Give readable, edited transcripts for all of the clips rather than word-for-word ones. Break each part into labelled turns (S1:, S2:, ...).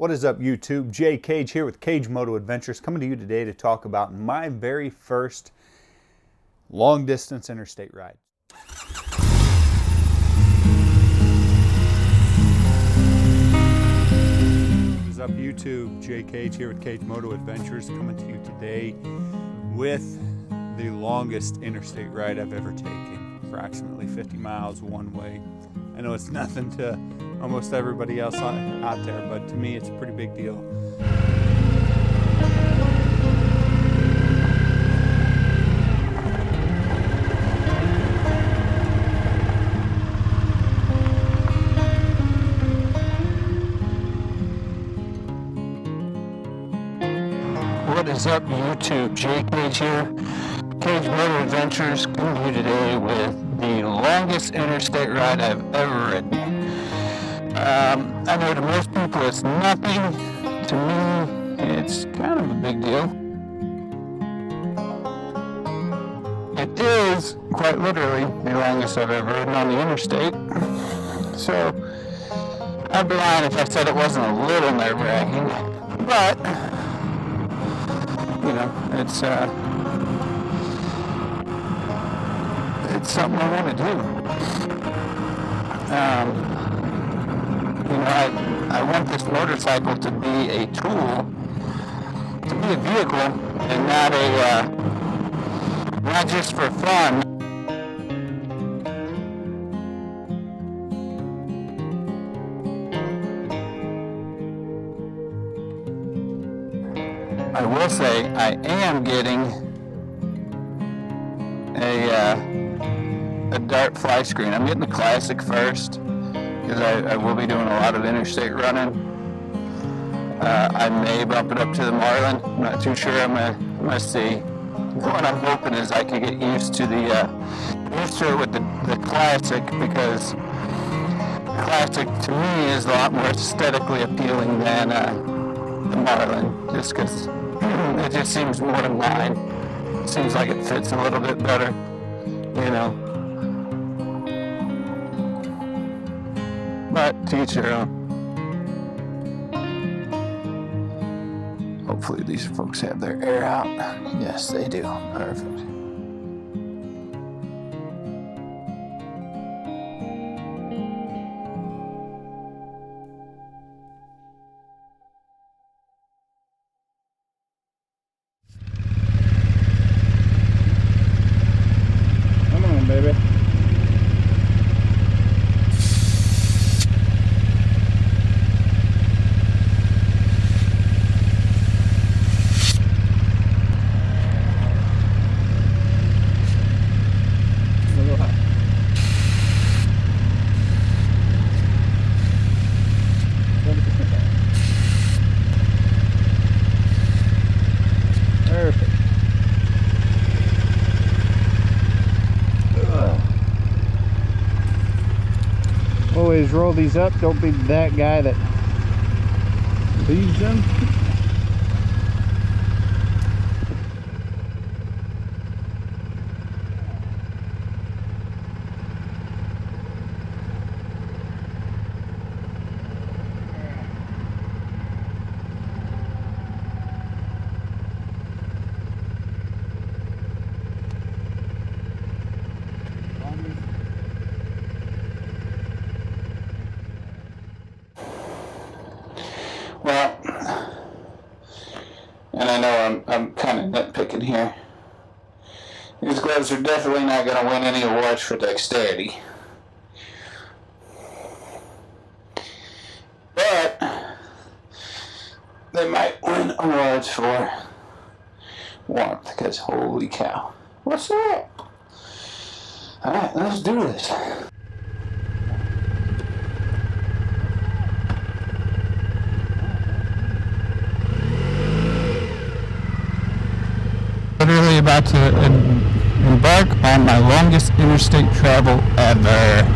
S1: What is up, YouTube? Kage here with Kage Moto Adventures, coming to you today to talk about my very first long distance interstate ride. What is up, YouTube? Kage here with Kage Moto Adventures, coming to you today with the longest interstate ride I've ever taken, approximately 50 miles one way. I know it's nothing to almost everybody else out there, but to me it's a pretty big deal.
S2: What is up, YouTube? Kage here, Kage Moto Adventures, coming here today with the longest interstate ride I've ever ridden. I know to most people it's nothing. To me, it's kind of a big deal. It is quite literally the longest I've ever ridden on the interstate. So I'd be lying if I said it wasn't a little nerve-wracking, but you know, it's something I want to do. You know, I want this motorcycle to be a tool, to be a vehicle, and not just for fun. I will say I am getting a dart fly screen. I'm getting the classic first, because I will be doing a lot of interstate running. I may bump it up to the Marlin. I'm not too sure. I'm gonna see. What I'm hoping is I can get used to it with the classic, because classic to me is a lot more aesthetically appealing than the Marlin, just because it just seems more in line. It seems like it fits a little bit better, you know. But to each their own. Hopefully these folks have their air out. Yes, they do. Perfect.
S1: Come on, baby. Perfect. Always roll these up. Don't be that guy that leaves them.
S2: Well, and I know I'm kind of nitpicking here. These gloves are definitely not going to win any awards for dexterity. But they might win awards for warmth, because holy cow. What's that? Alright, let's do this. Literally about to embark on my longest interstate travel ever.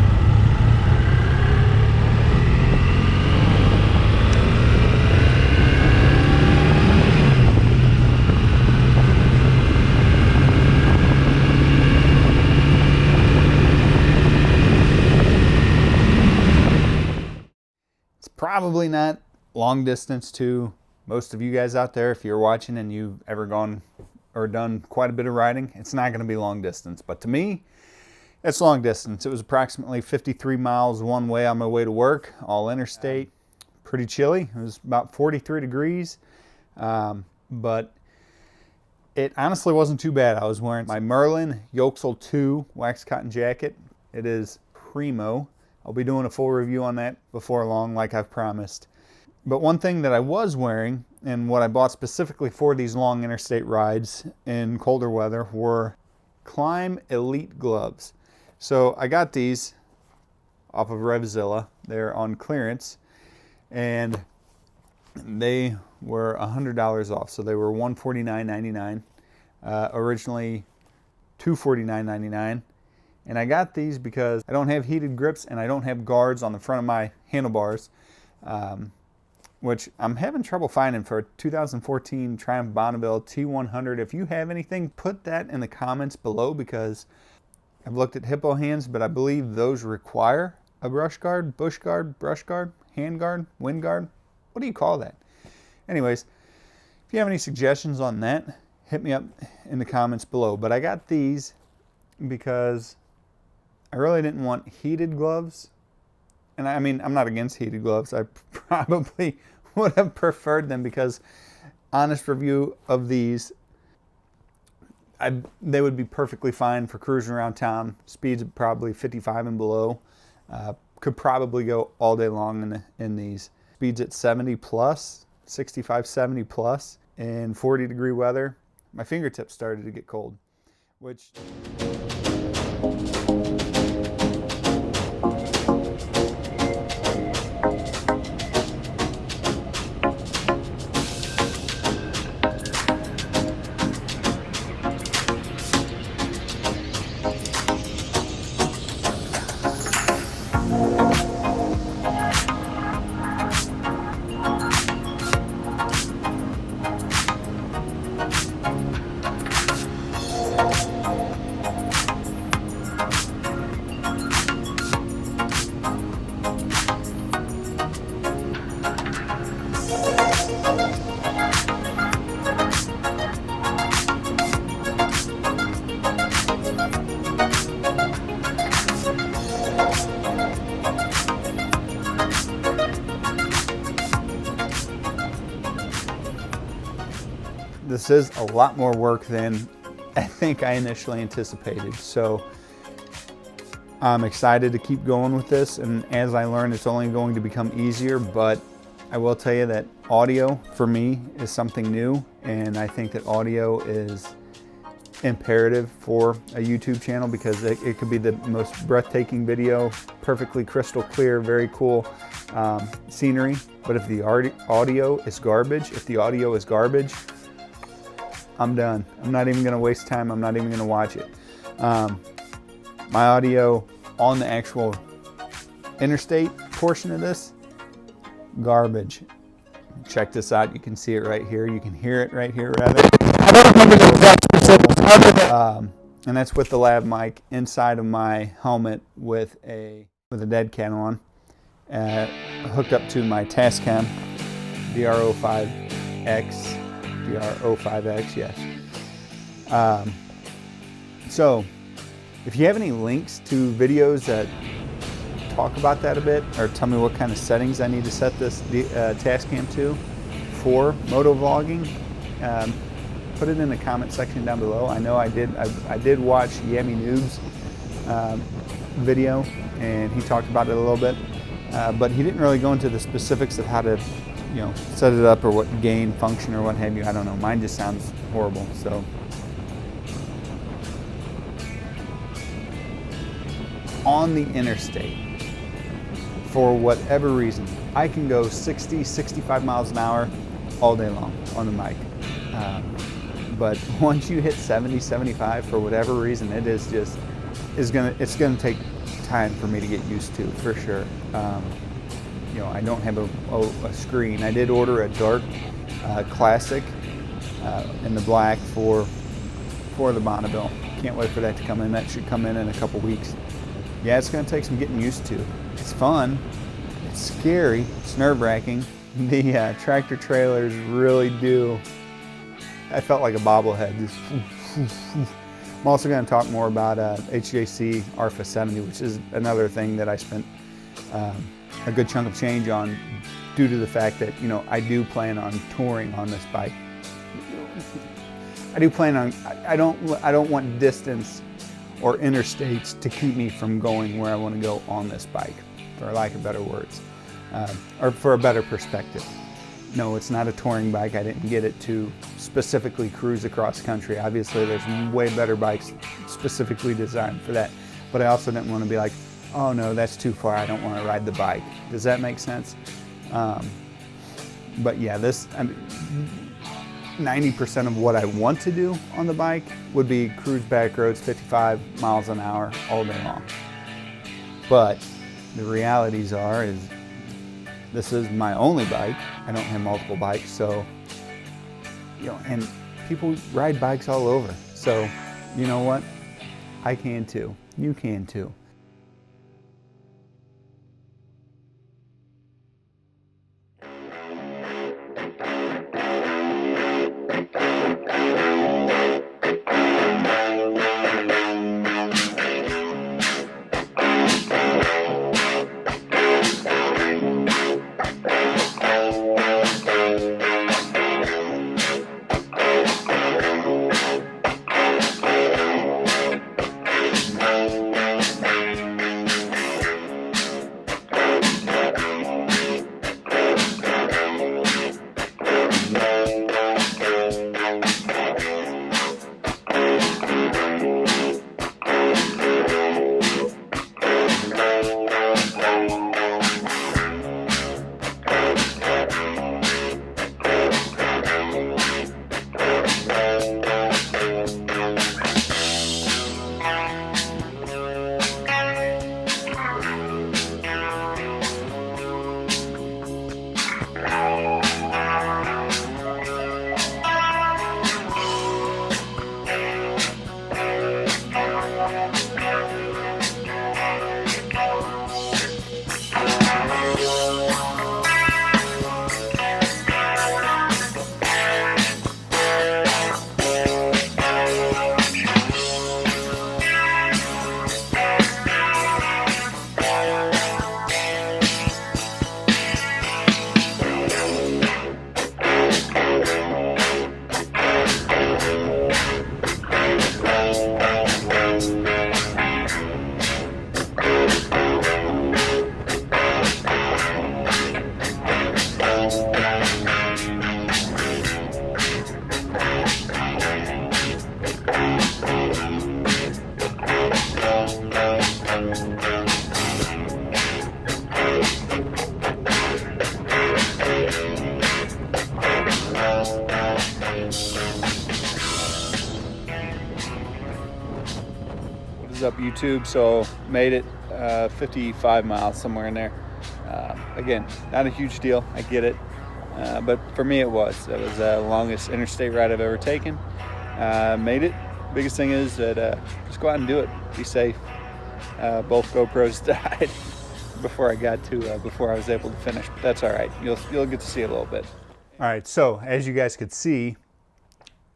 S1: Probably not long distance to most of you guys out there, if you're watching and you've ever gone or done quite a bit of riding, it's not going to be long distance. But to me, it's long distance. It was approximately 53 miles one way on my way to work, all interstate. Pretty chilly. It was about 43 degrees, but it honestly wasn't too bad. I was wearing my Merlin Yoxel 2 wax cotton jacket. It is primo. I'll be doing a full review on that before long, like I've promised. But one thing that I was wearing, and what I bought specifically for these long interstate rides in colder weather, were Klim Elite Gloves. So I got these off of Revzilla. They're on clearance, and they were $100 off. So they were $149.99. Originally $249.99. And I got these because I don't have heated grips and I don't have guards on the front of my handlebars, which I'm having trouble finding for a 2014 Triumph Bonneville T100. If you have anything, put that in the comments below, because I've looked at hippo hands, but I believe those require a brush guard, bush guard, brush guard, hand guard, wind guard. What do you call that? Anyways, if you have any suggestions on that, hit me up in the comments below. But I got these because I really didn't want heated gloves. And I mean, I'm not against heated gloves. I probably would have preferred them, because honest review of these, they would be perfectly fine for cruising around town. Speeds of probably 55 and below. Could probably go all day long in these. Speeds at 70 plus, 65, 70 plus, in 40-degree weather. My fingertips started to get cold, which... This is a lot more work than I think I initially anticipated. So I'm excited to keep going with this, and as I learn, it's only going to become easier. But I will tell you that audio for me is something new, and I think that audio is imperative for a YouTube channel, because it could be the most breathtaking video, perfectly crystal clear, very cool scenery. But if the audio is garbage, I'm done. I'm not even gonna waste time. I'm not even gonna watch it. My audio on the actual interstate portion of this, garbage. Check this out. You can see it right here. You can hear it right here, rather. I don't remember the exact specifics. And that's with the lav mic inside of my helmet with a dead cat on, hooked up to my Tascam DR05X. DR05X, yes. So, if you have any links to videos that talk about that a bit, or tell me what kind of settings I need to set this Tascam to for moto vlogging, put it in the comment section down below. I know I did watch Yami Noob's video, and he talked about it a little bit, but he didn't really go into the specifics of how to set it up, or what gain function or what have you. I don't know. Mine just sounds horrible. So on the interstate, for whatever reason, I can go 60, 65 miles an hour all day long on the mic. But once you hit 70, 75, for whatever reason, it's gonna take time for me to get used to, for sure. I don't have a screen. I did order a dark classic in the black for the Bonneville. Can't wait for that to come in. That should come in a couple weeks. Yeah, it's going to take some getting used to. It's fun. It's scary. It's nerve-wracking. The tractor trailers really do. I felt like a bobblehead. Just I'm also going to talk more about HJC Arfa 70, which is another thing that I spent a good chunk of change on, due to the fact that, you know, I do plan on touring on this bike. I do plan on. I don't want distance or interstates to keep me from going where I want to go on this bike, for lack of better words, or for a better perspective. No, it's not a touring bike. I didn't get it to specifically cruise across country. Obviously, there's way better bikes specifically designed for that. But I also didn't want to be like, oh no, that's too far. I don't want to ride the bike. Does that make sense? But yeah, this, 90% of what I want to do on the bike would be cruise back roads 55 miles an hour all day long. But the realities is this is my only bike. I don't have multiple bikes, so, you know, and people ride bikes all over. So, you know what? I can too. You can too. Up YouTube, so made it 55 miles, somewhere in there. Again, not a huge deal, I get it, but for me it was the longest interstate ride I've ever taken. Made it. Biggest thing is that just go out and do it, be safe. Both GoPros died before I was able to finish, but that's all right. You'll get to see a little bit. All right, so as you guys could see,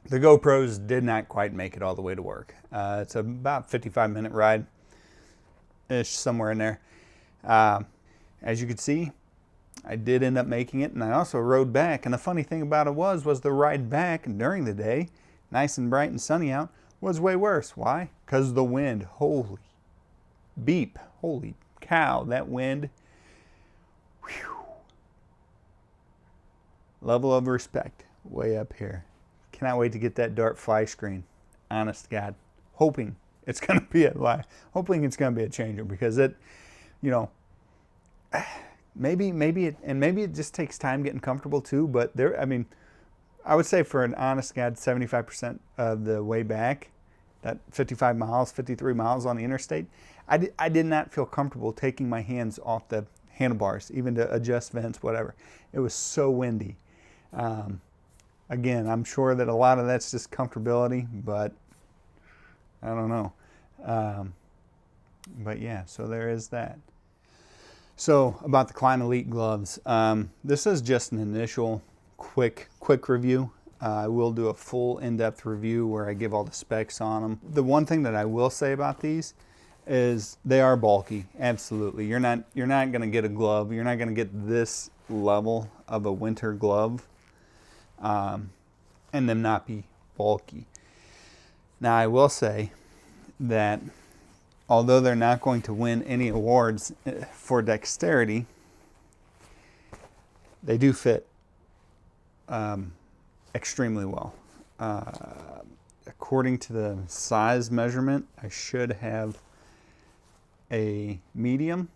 S1: the GoPros did not quite make it all the way to work. It's about 55-minute ride-ish, somewhere in there. As you could see, I did end up making it, and I also rode back. And the funny thing about it was the ride back during the day, nice and bright and sunny out, was way worse. Why? Because the wind. Holy beep. Holy cow, that wind. Whew. Level of respect way up here. Cannot wait to get that Dart fly screen. Honest to God. Hoping it's going to be a changer, because it, you know, maybe it just takes time getting comfortable too, but I mean, I would say for an honest to God, 75% of the way back, that 55 miles, 53 miles on the interstate, I did not feel comfortable taking my hands off the handlebars, even to adjust vents, whatever. It was so windy. Again, I'm sure that a lot of that's just comfortability, but I don't know. But yeah, so there is that. So about the Klim Elite gloves, this is just an initial quick review. I will do a full in-depth review where I give all the specs on them. The one thing that I will say about these is they are bulky. Absolutely, you're not going to get a glove. You're not going to get this level of a winter glove, and them not be bulky. Now I will say that although they're not going to win any awards for dexterity, they do fit extremely well. According to the size measurement, I should have a medium,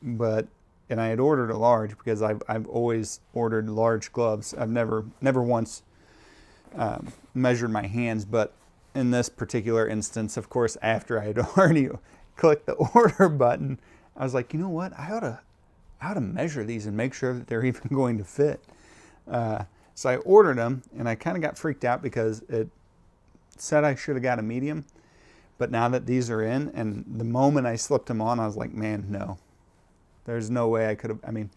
S1: and I had ordered a large because I've always ordered large gloves. I've never once measured my hands, but in this particular instance, of course, after I had already clicked the order button, I was like, you know what? I ought to measure these and make sure that they're even going to fit. So I ordered them, and I kind of got freaked out because it said I should have got a medium. But now that these are in, and the moment I slipped them on, I was like, man, no. There's no way I could have, I mean,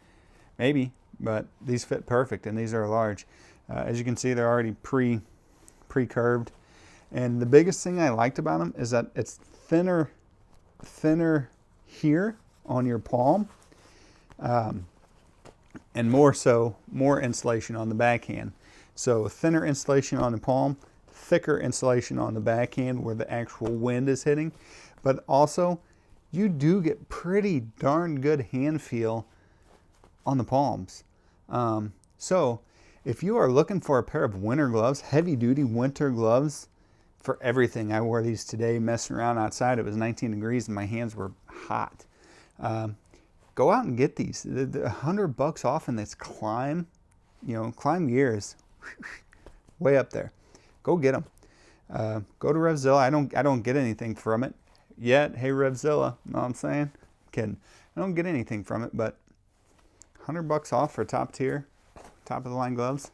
S1: maybe, but these fit perfect, and these are large. As you can see, they're already pre-curved. And the biggest thing I liked about them is that it's thinner here on your palm, and more insulation on the backhand. So thinner insulation on the palm, thicker insulation on the backhand where the actual wind is hitting. But also, you do get pretty darn good hand feel on the palms. So if you are looking for a pair of winter gloves, heavy duty winter gloves, for everything. I wore these today messing around outside. It was 19 degrees and my hands were hot. Go out and get these. The $100 off, and this Klim, Klim gear is way up there. Go get them. Go to Revzilla. I don't get anything from it yet. Hey Revzilla, know what I'm saying? I'm kidding. I don't get anything from it, but $100 off for top tier, top of the line gloves.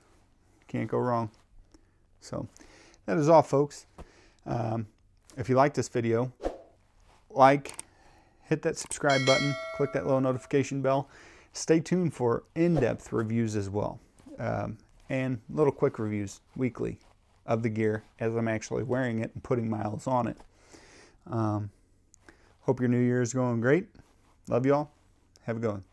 S1: Can't go wrong. So that is all, folks. If you like this video, hit that subscribe button, click that little notification bell. Stay tuned for in-depth reviews as well, and little quick reviews weekly of the gear as I'm actually wearing it and putting miles on it. Hope your new year is going great. Love y'all. Have a good one.